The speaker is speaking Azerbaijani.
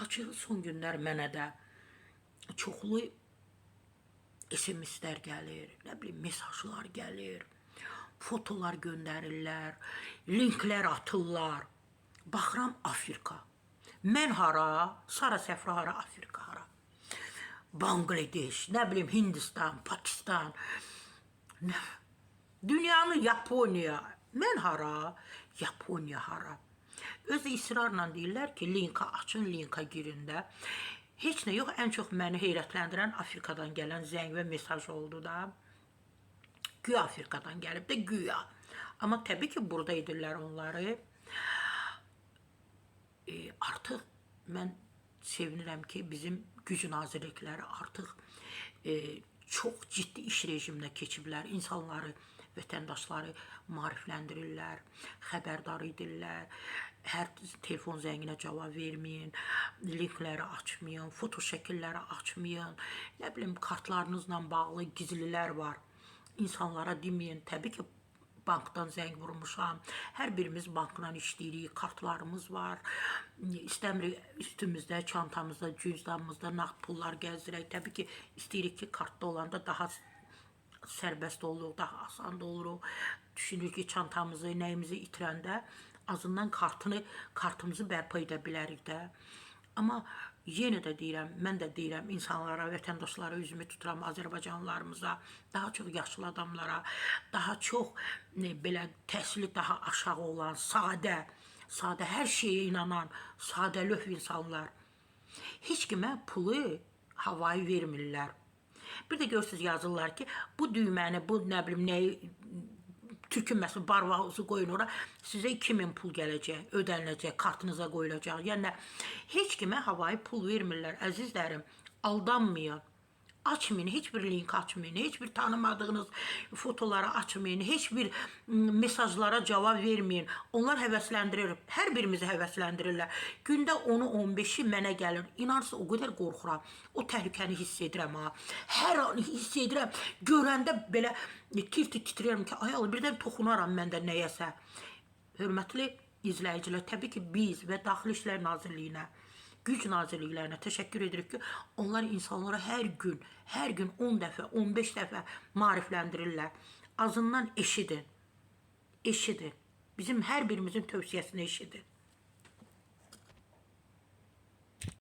Açığı son günlər mənə də çoxlu SMS-lər gəlir, nə bilim mesajlar gəlir, fotolar göndərirlər, linklər atırlar. Baxıram Afrika. Mən hara, Sara Səfra hara, Afrika hara. Bangladeş, nə bilim Hindistan, Pakistan, dünyanın Yaponiya. Mən hara, Yaponiya hara. Özü israrla deyirlər ki, linka açın, linka girin də. Heç nə yox, ən çox məni heyrətləndirən Afrikadan gələn zəng və mesaj oldu da. Güya Afrikadan gəlib də, güya. Amma təbii ki, burada edirlər onları. Artıq mən sevinirəm ki, bizim güc nazirlikləri artıq çox ciddi iş rejiminə keçiblər. İnsanları, vətəndaşları maarifləndirirlər, xəbərdar edirlər. Hər telefon zənginə cavab verməyin, linkləri açmayın, foto şəkilləri açmayın. Nə bilim, kartlarınızla bağlı gizlilər var. İnsanlara deməyin, təbii ki, bankdan zəng vurmuşam. Hər birimiz bankla işləyirik, kartlarımız var. İstəmirik üstümüzdə, çantamızda, cüzdanımızda nağd pullar gəzdirək. Təbii ki, istəyirik ki, kartda olanda daha sərbəst oluruq, daha asan da oluruq. Düşünürük ki, çantamızı, nəyimizi itirəndə azından kartımızı bərpa edə bilərik də. Amma yenə də deyirəm, mən də deyirəm insanlara, vətəndaşlara üzümü tuturam, Azərbaycanlılarımıza, daha çox yaşlı adamlara, daha çox belə təhsili daha aşağı olan, sadə, hər şeyə inanan, sadəlöv insanlar. Heç kimə pulu havayı vermirlər. Bir də görürsünüz yazırlar ki, bu düyməni, bu nə bilim nəyi türkünməsin, barvağınızı qoyun ora, sizə 2000 pul gələcək, ödəniləcək, kartınıza qoyulacaq. Yəni, heç kimə havayı pul vermirlər, əzizlərim, aldanmayın. Açmayın, heç bir link açmayın, heç bir tanımadığınız fotoları açmayın, heç bir mesajlara cavab verməyin. Onlar həvəsləndirir, hər birimizi həvəsləndirirlər. Gündə 10-15-i mənə gəlir. İnarsın, o qədər qorxuram. O təhlükəni hiss edirəm ha. Hər an hiss edirəm. Görəndə belə tir-tir titrəyirəm ki, ay Allah, birdən toxunaram mən də nəyəsə. Hörmətli izləyicilər, təbii ki, biz və Daxili İşlər Nazirliyinə, Güc Nazirliklərinə təşəkkür edirik ki, onlar insanlara hər gün 10 dəfə, 15 dəfə maarifləndirirlər. Azından eşidin. Bizim hər birimizin tövsiyəsini eşidin.